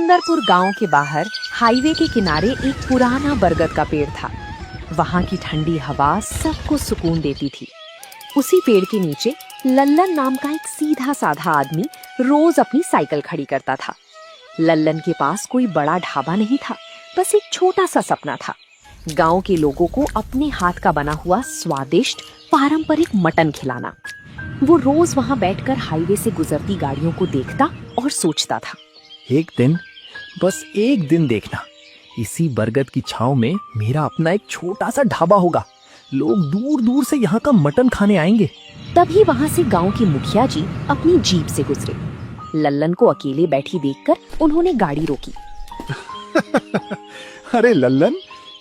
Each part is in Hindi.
सुंदरपुर गांव के बाहर हाईवे के किनारे एक पुराना बरगद का पेड़ था। वहां की ठंडी हवा सबको सुकून देती थी। उसी पेड़ के नीचे लल्लन नाम का एक सीधा साधा आदमी रोज अपनी साइकिल खड़ी करता था। लल्लन के पास कोई बड़ा ढाबा नहीं था, बस एक छोटा सा सपना था, गांव के लोगों को अपने हाथ का बना हुआ स्वादिष्ट पारंपरिक मटन खिलाना। वो रोज वहां बैठकर हाईवे से गुजरती गाड़ियों को देखता और सोचता था, एक दिन, बस एक दिन देखना, इसी बरगद की छांव में मेरा अपना एक छोटा सा ढाबा होगा। लोग दूर दूर से यहाँ का मटन खाने आएंगे। तभी वहां से गांव के मुखिया जी अपनी जीप से गुजरे। लल्लन को अकेले बैठी देखकर उन्होंने गाड़ी रोकी। अरे लल्लन,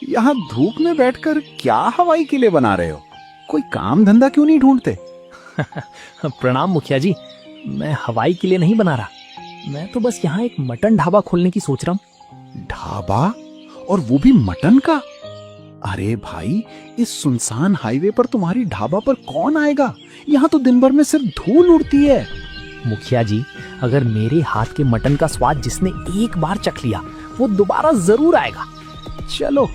यहाँ धूप में बैठकर क्या हवाई किले बना रहे हो? कोई काम धंधा क्यों नहीं ढूंढते? प्रणाम मुखिया जी, मैं हवाई किले नहीं बना रहा। मैं तो बस यहाँ एक मटन ढाबा खोलने की सोच रहा हूँ। ढाबा? और वो भी मटन का? अरे भाई, इस सुनसान हाईवे पर तुम्हारी ढाबा पर कौन आएगा? यहाँ तो दिन भर में सिर्फ धूल उड़ती है। मुखिया जी, अगर मेरे हाथ के मटन का स्वाद जिसने एक बार चख लिया, वो दोबारा जरूर आएगा। चलो,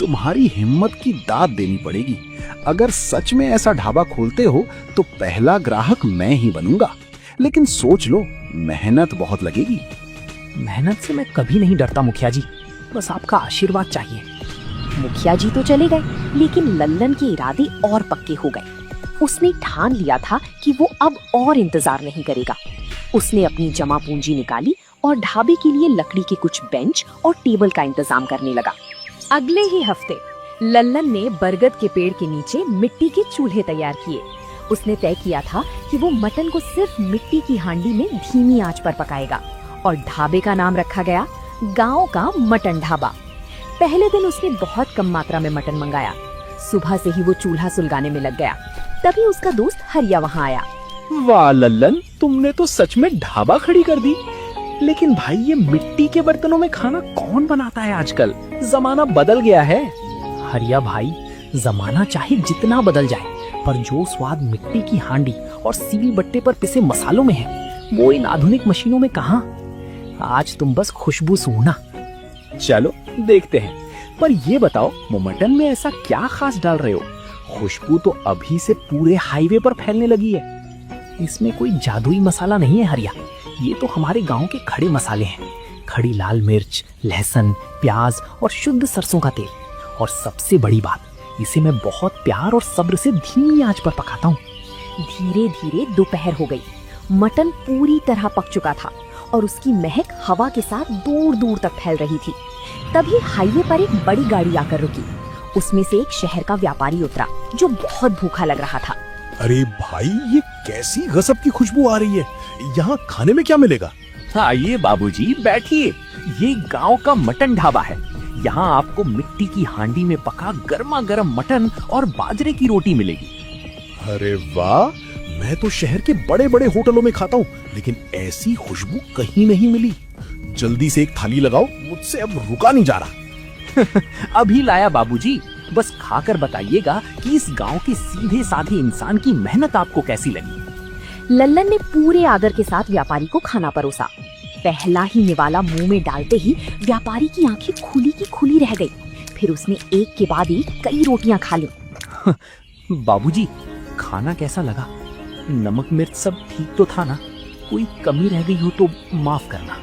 तुम्हारी हिम्मत की दाद देनी पड़ेगी। अगर सच में ऐसा ढाबा खोलते हो तो पहला ग्राहक मैं ही बनूंगा। लेकिन सोच लो, मेहनत बहुत लगेगी। मेहनत से मैं कभी नहीं डरता मुखिया जी, बस आपका आशीर्वाद चाहिए। मुखिया जी तो चले गए, लेकिन लल्लन के इरादे और पक्के हो गए। उसने ठान लिया था कि वो अब और इंतजार नहीं करेगा। उसने अपनी जमा पूंजी निकाली और ढाबे के लिए लकड़ी के कुछ बेंच और टेबल का इंतजाम करने लगा। अगले ही हफ्ते लल्लन ने बरगद के पेड़ के नीचे मिट्टी के चूल्हे तैयार किए। उसने तय किया था कि वो मटन को सिर्फ मिट्टी की हांडी में धीमी आंच पर पकाएगा और ढाबे का नाम रखा गया गांव का मटन ढाबा। पहले दिन उसने बहुत कम मात्रा में मटन मंगाया। सुबह से ही वो चूल्हा सुलगाने में लग गया। तभी उसका दोस्त हरिया वहाँ आया। वाह लल्लन, तुमने तो सच में ढाबा खड़ी कर दी। लेकिन भाई, ये मिट्टी के बर्तनों में खाना कौन बनाता है आजकल? जमाना बदल गया है। हरिया भाई, जमाना चाहे जितना बदल जाए, पर जो स्वाद मिट्टी की हांडी और सील बट्टे पर पिसे मसालों में है, वो इन आधुनिक मशीनों में कहाँ? आज तुम बस खुशबू सूंघना। चलो देखते हैं। पर ये बताओ, वो मटन में ऐसा क्या खास डाल रहे हो? खुशबू तो अभी से पूरे हाईवे पर फैलने लगी है। इसमें कोई जादुई मसाला नहीं है हरिया, ये तो हमारे गांव के खड़े मसाले हैं। खड़ी लाल मिर्च, लहसुन, प्याज और शुद्ध सरसों का तेल। और सबसे बड़ी बात, इसे मैं बहुत प्यार और सब्र से धीमी आंच पर पकाता हूँ। धीरे धीरे दोपहर हो गई। मटन पूरी तरह पक चुका था और उसकी महक हवा के साथ दूर दूर तक फैल रही थी। तभी हाईवे पर एक बड़ी गाड़ी आकर रुकी। उसमें से एक शहर का व्यापारी उतरा, जो बहुत भूखा लग रहा था। अरे भाई, ये कैसी गजब की खुशबू आ रही है। यहाँ खाने में क्या मिलेगा? आइए बाबूजी, बैठिए। ये गांव का मटन ढाबा है। यहाँ आपको मिट्टी की हांडी में पका गर्मा गर्म मटन और बाजरे की रोटी मिलेगी। अरे वाह, मैं तो शहर के बड़े बड़े होटलों में खाता हूँ, लेकिन ऐसी खुशबू कहीं नहीं मिली। जल्दी से एक थाली लगाओ, मुझसे अब रुका नहीं जा रहा। अभी लाया बाबूजी, बस खाकर बताइएगा कि इस गांव के सीधे साधे इंसान की मेहनत आपको कैसी लगी। लल्लन ने पूरे आदर के साथ व्यापारी को खाना परोसा। पहला ही निवाला मुंह में डालते ही व्यापारी की आंखें खुली की खुली रह गई। फिर उसने एक के बाद एक कई रोटियां खा ली। बाबूजी, खाना कैसा लगा? नमक मिर्च सब ठीक तो था ना? कोई कमी रह गई हो तो माफ करना।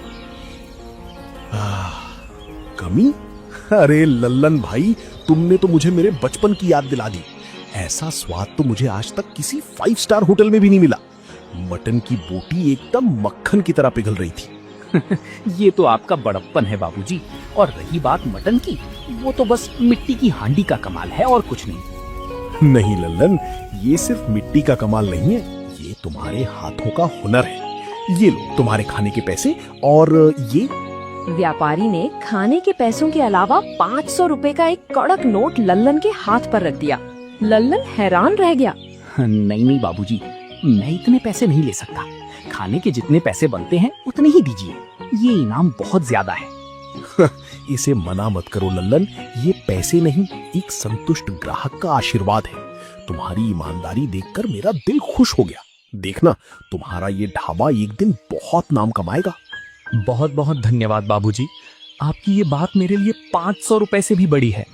कमी? अरे लल्लन भाई, तुमने तो मुझे मेरे बचपन की याद दिला दी। ऐसा स्वाद तो मुझे आज तक किसी 5 स्टार होटल में भी नहीं मिला। मटन की बोटी एकदम मक्खन की तरह पिघल रही थी। ये तो आपका बड़प्पन है बाबूजी। और रही बात मटन की, वो तो बस मिट्टी की हांडी का कमाल है और कुछ नहीं। नहीं लल्लन, ये सिर्फ मिट्टी का कमाल नहीं है, ये तुम्हारे हाथों का हुनर है। ये लो तुम्हारे खाने के पैसे, और ये। व्यापारी ने खाने के पैसों के अलावा 500 रुपए का एक कड़क नोट लल्लन के हाथ पर रख दिया। लल्लन हैरान रह गया। नहीं बाबूजी, मैं इतने पैसे नहीं ले सकता। खाने के जितने पैसे बनते हैं उतने ही दीजिए। ये इनाम बहुत ज्यादा है। इसे मना मत करो लल्लन, ये पैसे नहीं, एक संतुष्ट ग्राहक का आशीर्वाद है। तुम्हारी ईमानदारी देखकर मेरा दिल खुश हो गया। देखना, तुम्हारा ये ढाबा एक दिन बहुत नाम कमाएगा। बहुत बहुत धन्यवाद बाबूजी। आपकी ये बात मेरे लिए 500 रुपए से भी बड़ी है।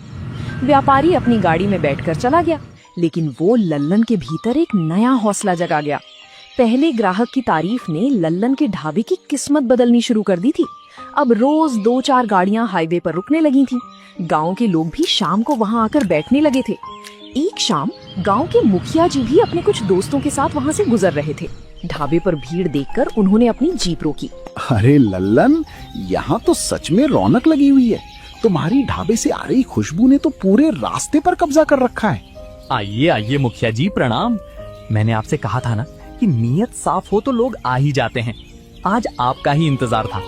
व्यापारी अपनी गाड़ी में बैठकर चला गया, लेकिन वो लल्लन के भीतर एक नया हौसला जगा गया। पहले ग्राहक की तारीफ ने लल्लन के ढाबे की किस्मत बदलनी शुरू कर दी थी। अब रोज 2-4 गाड़ियां हाईवे पर रुकने लगी थीं। गांव के लोग भी शाम को वहां आकर बैठने लगे थे। एक शाम गांव के मुखिया जी भी अपने कुछ दोस्तों के साथ वहां से गुजर रहे थे। ढाबे पर भीड़ देखकर उन्होंने अपनी जीप रोकी। अरे लल्लन, यहाँ तो सच में रौनक लगी हुई है। तुम्हारी ढाबे से आ रही खुशबू ने तो पूरे रास्ते पर कब्जा कर रखा है। आइए आइए मुखिया जी, प्रणाम। मैंने आपसे कहा था ना कि नीयत साफ हो तो लोग आ ही जाते हैं। आज आपका ही इंतजार था।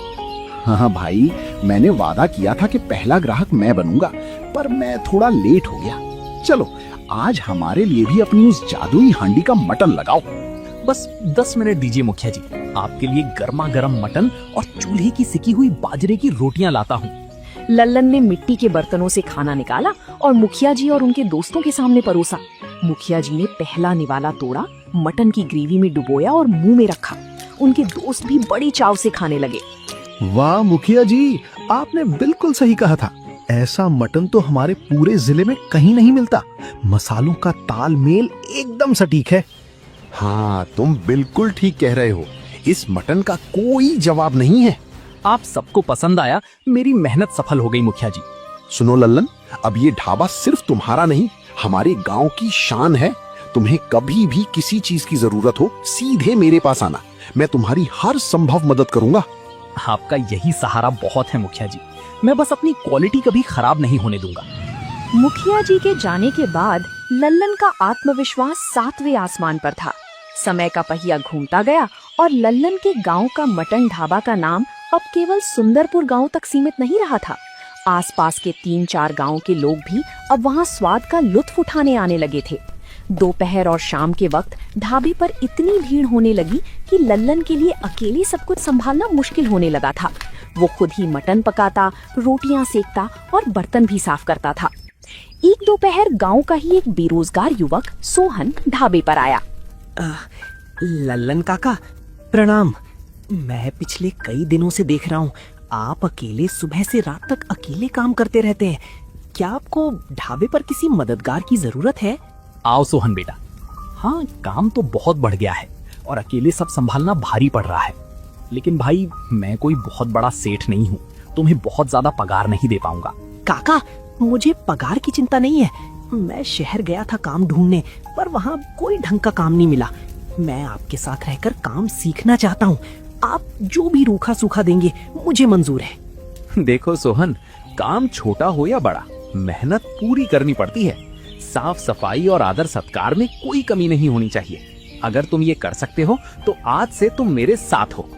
हाँ भाई, मैंने वादा किया था कि पहला ग्राहक मैं बनूंगा, पर मैं थोड़ा लेट हो गया। चलो आज हमारे लिए भी अपनी उस जादुई हांडी का मटन लगाओ। बस 10 मिनट दीजिए मुखिया जी, आपके लिए गर्मा गर्म मटन और चूल्हे की सिकी हुई बाजरे की रोटियां लाता हूँ। लल्लन ने मिट्टी के बर्तनों से खाना निकाला और मुखिया जी और उनके दोस्तों के सामने परोसा। मुखिया जी ने पहला निवाला तोड़ा, मटन की ग्रेवी में डुबोया और मुंह में रखा। उनके दोस्त भी बड़ी चाव से खाने लगे। वाह मुखिया जी, आपने बिल्कुल सही कहा था। ऐसा मटन तो हमारे पूरे जिले में कहीं नहीं मिलता। मसालों का तालमेल एकदम सटीक है। हाँ, तुम बिल्कुल ठीक कह रहे हो। इस मटन का कोई जवाब नहीं है। आप सबको पसंद आया, मेरी मेहनत सफल हो गई मुखिया जी। सुनो लल्लन, अब ये ढाबा सिर्फ तुम्हारा नहीं, हमारे गांव की शान है। तुम्हें कभी भी किसी चीज की जरूरत हो, सीधे मेरे पास आना। मैं तुम्हारी हर संभव मदद करूंगा। आपका यही सहारा बहुत है मुखिया जी। मैं बस अपनी क्वालिटी कभी खराब नहीं होने दूंगा। मुखिया जी के जाने के बाद लल्लन का आत्मविश्वास 7वें आसमान पर था। समय का पहिया घूमता गया और लल्लन के गांव का मटन ढाबा का नाम अब केवल सुंदरपुर गांव तक सीमित नहीं रहा था। आसपास के 3-4 गांव के लोग भी अब वहां स्वाद का लुत्फ उठाने आने लगे थे। दोपहर और शाम के वक्त ढाबे पर इतनी भीड़ होने लगी कि लल्लन के लिए अकेले सब कुछ संभालना मुश्किल होने लगा था। वो खुद ही मटन पकाता, रोटियां सेकता और बर्तन भी साफ करता था। एक दोपहर गांव का ही एक बेरोजगार युवक सोहन ढाबे पर आया। लल्लन काका, प्रणाम। मैं पिछले कई दिनों से देख रहा हूँ आप अकेले सुबह से रात तक अकेले काम करते रहते हैं। क्या आपको ढाबे पर किसी मददगार की जरूरत है? आओ सोहन बेटा। हाँ, काम तो बहुत बढ़ गया है और अकेले सब संभालना भारी पड़ रहा है। लेकिन भाई, मैं कोई बहुत बड़ा सेठ नहीं हूँ, तुम्हें बहुत ज्यादा पगार नहीं दे पाऊंगा। काका, मुझे पगार की चिंता नहीं है। मैं शहर गया था काम ढूंढने, पर वहाँ कोई ढंग का काम नहीं मिला। मैं आपके साथ रहकर काम सीखना चाहता हूँ। आप जो भी रूखा सूखा देंगे मुझे मंजूर है। देखो सोहन, काम छोटा हो या बड़ा, मेहनत पूरी करनी पड़ती है। साफ सफाई और आदर सत्कार में कोई कमी नहीं होनी चाहिए। अगर तुम ये कर सकते हो तो आज से तुम मेरे साथ हो।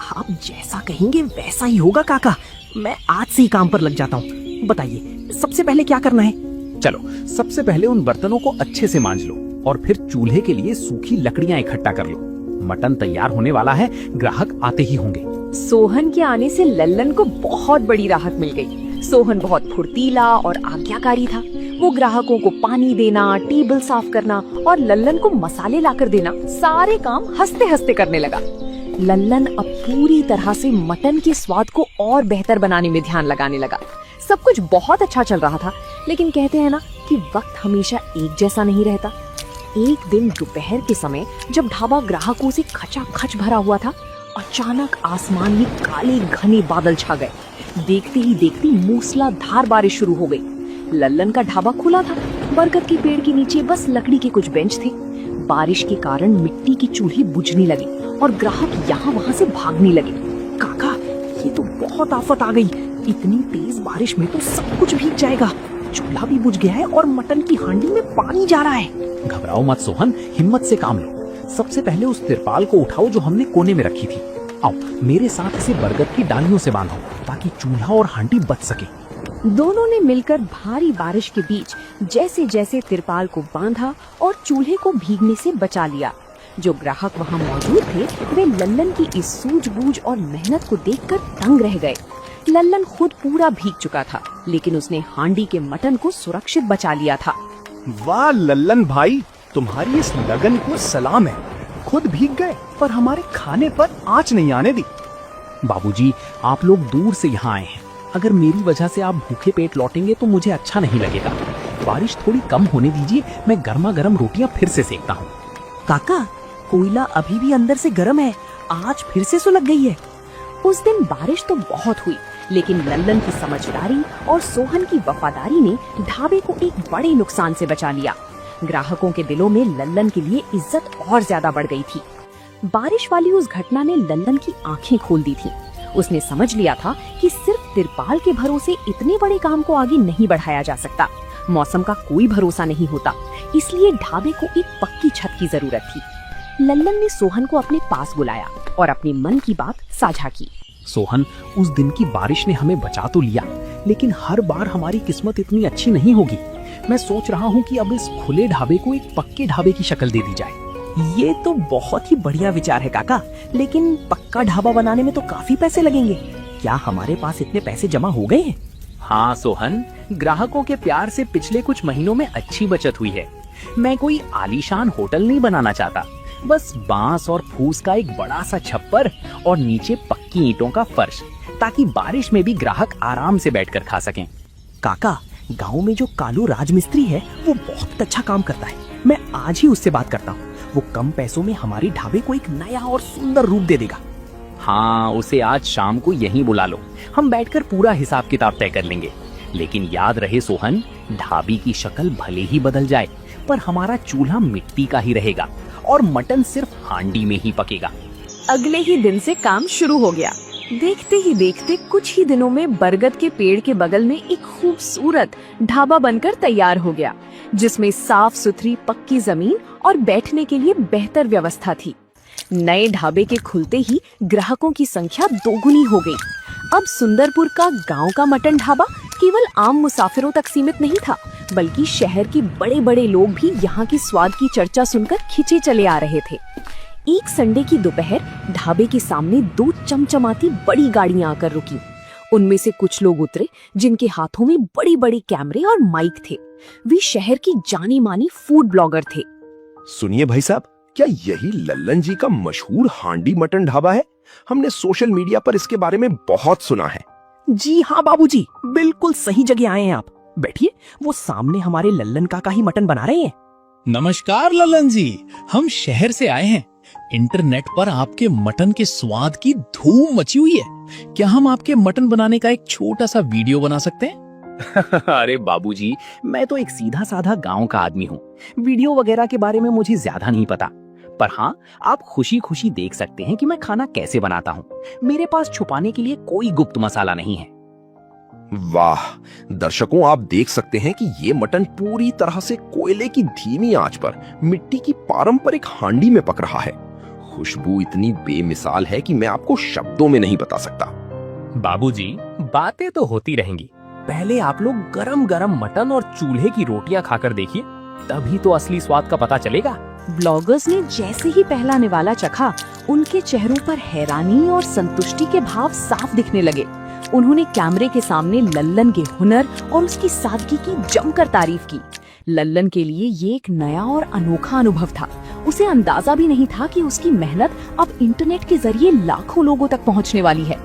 आप जैसा कहेंगे वैसा ही होगा काका। मैं आज से ही काम पर लग जाता हूँ। बताइए, सबसे पहले क्या करना है? चलो, सबसे पहले उन बर्तनों को अच्छे से मांज लो और फिर चूल्हे के लिए सूखी लकड़ियां इकट्ठा कर लो। मटन तैयार होने वाला है, ग्राहक आते ही होंगे। सोहन के आने से लल्लन को बहुत बड़ी राहत मिल गई। सोहन बहुत फुर्तीला और आज्ञाकारी था। वो ग्राहकों को पानी देना, टेबल साफ करना और लल्लन को मसाले लाकर देना, सारे काम हंसते हंसते करने लगा। लल्लन अब पूरी तरह से मटन के स्वाद को और बेहतर बनाने में ध्यान लगाने लगा। सब कुछ बहुत अच्छा चल रहा था, लेकिन कहते हैं ना कि वक्त हमेशा एक जैसा नहीं रहता। एक दिन दोपहर के समय जब ढाबा ग्राहकों से खचाखच भरा हुआ था, अचानक आसमान में काले घने बादल छा गए। देखते ही देखते मूसलाधार बारिश शुरू हो गई। लल्लन का ढाबा खुला था। बरगद के पेड़ के नीचे बस लकड़ी के कुछ बेंच थे। बारिश के कारण मिट्टी की चूल्हे बुझने लगी और ग्राहक यहाँ वहाँ से भागने लगे। काका, ये तो बहुत आफत आ गई। इतनी तेज बारिश में तो सब कुछ भीग जाएगा। चूल्हा भी बुझ गया है और मटन की हांडी में पानी जा रहा है। घबराओ मत सोहन, हिम्मत से काम लो। सबसे पहले उस तिरपाल को उठाओ जो हमने कोने में रखी थी। आओ, मेरे साथ इसे बरगद की डालियों से बांधो ताकि चूल्हा और हांडी बच सके। दोनों ने मिलकर भारी बारिश के बीच जैसे जैसे तिरपाल को बांधा और चूल्हे को भीगने से बचा लिया। जो ग्राहक वहाँ मौजूद थे वे लल्लन की इस सूझबूझ और मेहनत को देखकर दंग रह गए। लल्लन खुद पूरा भीग चुका था, लेकिन उसने हांडी के मटन को सुरक्षित बचा लिया था। वाह लल्लन भाई, तुम्हारी इस लगन को सलाम है। खुद भीग गए पर हमारे खाने पर आंच नहीं आने दी। बाबूजी, आप लोग दूर से यहाँ आए हैं। अगर मेरी वजह से आप भूखे पेट लौटेंगे तो मुझे अच्छा नहीं लगेगा। बारिश थोड़ी कम होने दीजिए, मैं गर्मा गर्म रोटियां फिर से सेकता हूँ। काका, कोयला अभी भी अंदर से गर्म है, आज फिर से सुलग गई है। उस दिन बारिश तो बहुत हुई, लेकिन लल्लन की समझदारी और सोहन की वफादारी ने ढाबे को एक बड़े नुकसान से बचा लिया। ग्राहकों के दिलों में लल्लन के लिए इज्जत और ज्यादा बढ़ गई थी। बारिश वाली उस घटना ने लल्लन की आंखें खोल दी थी। उसने समझ लिया था कि सिर्फ तिरपाल के भरोसे इतने बड़े काम को आगे नहीं बढ़ाया जा सकता। मौसम का कोई भरोसा नहीं होता, इसलिए ढाबे को एक पक्की छत की जरूरत थी। लल्लन ने सोहन को अपने पास बुलाया और अपने मन की बात साझा की। सोहन, उस दिन की बारिश ने हमें बचा तो लिया, लेकिन हर बार हमारी किस्मत इतनी अच्छी नहीं होगी। मैं सोच रहा हूँ कि अब इस खुले ढाबे को एक पक्के ढाबे की शक्ल दे दी जाए। ये तो बहुत ही बढ़िया विचार है काका, लेकिन पक्का ढाबा बनाने में तो काफी पैसे लगेंगे। क्या हमारे पास इतने पैसे जमा हो गए हैं? हाँ सोहन, ग्राहकों के प्यार से पिछले कुछ महीनों में अच्छी बचत हुई है। मैं कोई आलीशान होटल नहीं बनाना चाहता, बस बांस और फूस का एक बड़ा सा छप्पर और नीचे पक्की ईंटों का फर्श, ताकि बारिश में भी ग्राहक आराम से बैठकर खा सकें। काका, गांव में जो कालू राजमिस्त्री है वो बहुत अच्छा काम करता है। मैं आज ही उससे बात करता हूँ। वो कम पैसों में हमारे ढाबे को एक नया और सुंदर रूप दे देगा। हाँ, उसे आज शाम को यहीं बुला लो, हम बैठकर पूरा हिसाब किताब तय कर लेंगे। लेकिन याद रहे सोहन, ढाबी की शक्ल भले ही बदल जाए, पर हमारा चूल्हा मिट्टी का ही रहेगा और मटन सिर्फ हांडी में ही पकेगा। अगले ही दिन से काम शुरू हो गया। देखते ही देखते कुछ ही दिनों में बरगद के पेड़ के बगल में एक खूबसूरत ढाबा बनकर तैयार हो गया, जिसमें साफ सुथरी पक्की जमीन और बैठने के लिए बेहतर व्यवस्था थी। नए ढाबे के खुलते ही ग्राहकों की संख्या दोगुनी हो गई। अब सुंदरपुर का गांव का मटन ढाबा केवल आम मुसाफिरों तक सीमित नहीं था, बल्कि शहर के बड़े बड़े लोग भी यहाँ की स्वाद की चर्चा सुनकर खिंचे चले आ रहे थे। एक संडे की दोपहर ढाबे के सामने दो चमचमाती बड़ी गाड़ियां आकर रुकी। उनमें से कुछ लोग उतरे जिनके हाथों में बड़ी बड़ी कैमरे और माइक थे। वे शहर की जानी मानी फूड ब्लॉगर थे। सुनिए भाई साहब, क्या यही लल्लन जी का मशहूर हांडी मटन ढाबा है? हमने सोशल मीडिया पर इसके बारे में बहुत सुना है। जी हाँ बाबूजी, बिल्कुल सही जगह आए हैं आप। बैठिए, वो सामने हमारे लल्लन काका ही मटन बना रहे हैं। नमस्कार लल्लन जी, हम शहर से आए हैं। इंटरनेट पर आपके मटन के स्वाद की धूम मची हुई है। क्या हम आपके मटन बनाने का एक छोटा सा वीडियो बना सकते हैं? अरे बाबूजी, मैं तो एक सीधा साधा गांव का आदमी हूँ। वीडियो वगैरह के बारे में मुझे ज्यादा नहीं पता, पर हाँ, आप खुशी खुशी देख सकते हैं कि मैं खाना कैसे बनाता हूँ। मेरे पास छुपाने के लिए कोई गुप्त मसाला नहीं है। वाह, दर्शकों आप देख सकते हैं कि ये मटन पूरी तरह से कोयले की धीमी आंच पर मिट्टी की पारंपरिक हांडी में पक रहा है। खुशबू इतनी बेमिसाल है कि मैं आपको शब्दों में नहीं बता सकता। बाबूजी, बातें तो होती रहेंगी, पहले आप लोग गरम गरम मटन और चूल्हे की रोटियां खाकर देखिए, तभी तो असली स्वाद का पता चलेगा। ब्लॉगर्स ने जैसे ही पहला निवाला चखा, उनके चेहरों पर हैरानी और संतुष्टि के भाव साफ दिखने लगे। उन्होंने कैमरे के सामने लल्लन के हुनर और उसकी सादगी की जमकर तारीफ की। लल्लन के लिए ये एक नया और अनोखा अनुभव था। उसे अंदाजा भी नहीं था कि उसकी मेहनत अब इंटरनेट के जरिए लाखों लोगों तक पहुंचने वाली है।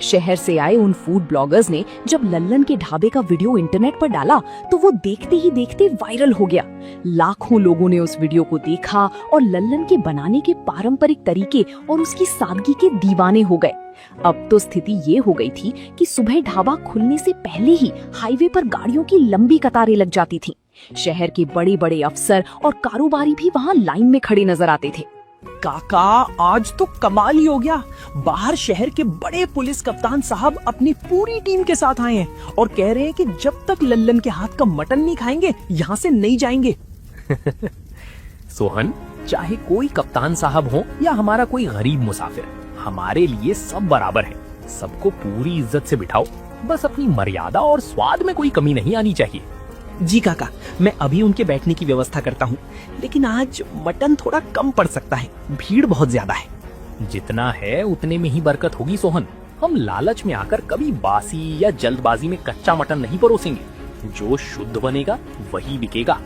शहर से आए उन फूड ब्लॉगर्स ने जब लल्लन के ढाबे का वीडियो इंटरनेट पर डाला तो वो देखते ही देखते वायरल हो गया। लाखों लोगों ने उस वीडियो को देखा और लल्लन के बनाने के पारंपरिक तरीके और उसकी सादगी के दीवाने हो गए। अब तो स्थिति ये हो गई थी कि सुबह ढाबा खुलने से पहले ही हाईवे पर गाड़ियों की लंबी कतारें लग जाती थीं। शहर के बड़े बड़े अफसर और कारोबारी भी वहाँ लाइन में खड़े नजर आते थे। काका, आज तो कमाल ही हो गया। बाहर शहर के बड़े पुलिस कप्तान साहब अपनी पूरी टीम के साथ आए हैं और कह रहे हैं कि जब तक लल्लन के हाथ का मटन नहीं खाएंगे यहाँ से नहीं जाएंगे। सोहन, चाहे कोई कप्तान साहब हो या हमारा कोई गरीब मुसाफिर, हमारे लिए सब बराबर है। सबको पूरी इज्जत से बिठाओ, बस अपनी मर्यादा और स्वाद में कोई कमी नहीं आनी चाहिए। जी काका, मैं अभी उनके बैठने की व्यवस्था करता हूँ, लेकिन आज मटन थोड़ा कम पड़ सकता है, भीड़ बहुत ज्यादा है। जितना है उतने में ही बरकत होगी सोहन। हम लालच में आकर कभी बासी या जल्दबाजी में कच्चा मटन नहीं परोसेंगे। जो शुद्ध बनेगा वही बिकेगा।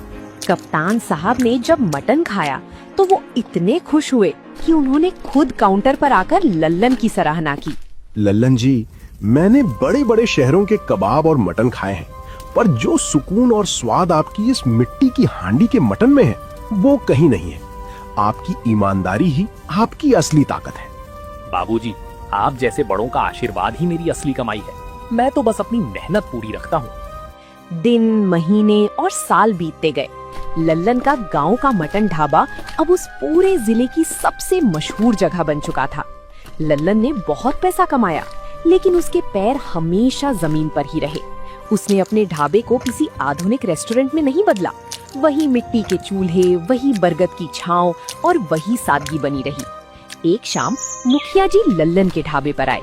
कप्तान साहब ने जब मटन खाया तो वो इतने खुश हुए कि उन्होंने खुद काउंटर पर आकर लल्लन की सराहना की। लल्लन जी, मैंने बड़े बड़े शहरों के कबाब और मटन खाए हैं, पर जो सुकून और स्वाद आपकी इस मिट्टी की हांडी के मटन में है वो कहीं नहीं है। आपकी ईमानदारी ही आपकी असली ताकत है। बाबूजी, आप जैसे बड़ों का आशीर्वाद ही मेरी असली कमाई है। मैं तो बस अपनी मेहनत पूरी रखता हूँ। दिन, महीने और साल बीतते गए। लल्लन का गांव का मटन ढाबा अब उस पूरे जिले की सबसे मशहूर जगह बन चुका था। लल्लन ने बहुत पैसा कमाया, लेकिन उसके पैर हमेशा जमीन पर ही रहे। उसने अपने ढाबे को किसी आधुनिक रेस्टोरेंट में नहीं बदला। वही मिट्टी के चूल्हे, वही बरगद की छांव और वही सादगी बनी रही। एक शाम मुखिया जी लल्लन के ढाबे पर आए।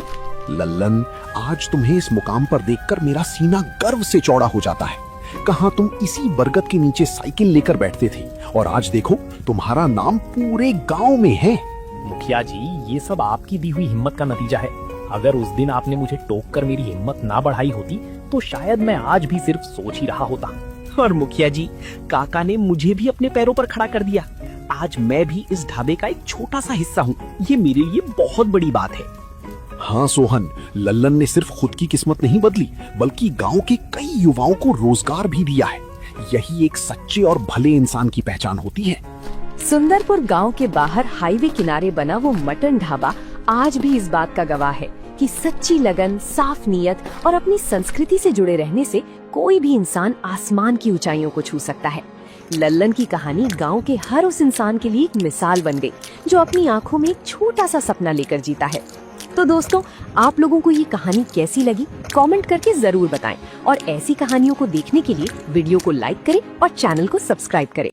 लल्लन, आज तुम्हें इस मुकाम पर देखकर मेरा सीना गर्व से चौड़ा हो जाता है। कहाँ तुम इसी बरगद के नीचे साइकिल लेकर बैठते थे, और आज देखो तुम्हारा नाम पूरे गांव में है। मुखिया जी, ये सब आपकी दी हुई हिम्मत का नतीजा है। अगर उस दिन आपने मुझे टोक कर मेरी हिम्मत ना बढ़ाई होती तो शायद मैं आज भी सिर्फ सोच ही रहा होता। और मुखिया जी, काका ने मुझे भी अपने पैरों पर खड़ा कर दिया। आज मैं भी इस ढाबे का एक छोटा सा हिस्सा हूँ। ये मेरे लिए बहुत बड़ी बात है। हाँ सोहन, लल्लन ने सिर्फ खुद की किस्मत नहीं बदली, बल्कि गांव के कई युवाओं को रोजगार भी दिया है। यही एक सच्चे और भले इंसान की पहचान होती है। सुंदरपुर गांव के बाहर हाईवे किनारे बना वो मटन ढाबा आज भी इस बात का गवाह है कि सच्ची लगन, साफ नीयत और अपनी संस्कृति से जुड़े रहने से कोई भी इंसान आसमान की ऊंचाइयों को छू सकता है। लल्लन की कहानी गांव के हर उस इंसान के लिए एक मिसाल बन गई जो अपनी आंखों में एक छोटा सा सपना लेकर जीता है। तो दोस्तों, आप लोगों को ये कहानी कैसी लगी कमेंट करके जरूर बताएं, और ऐसी कहानियों को देखने के लिए वीडियो को लाइक करें और चैनल को सब्सक्राइब करें।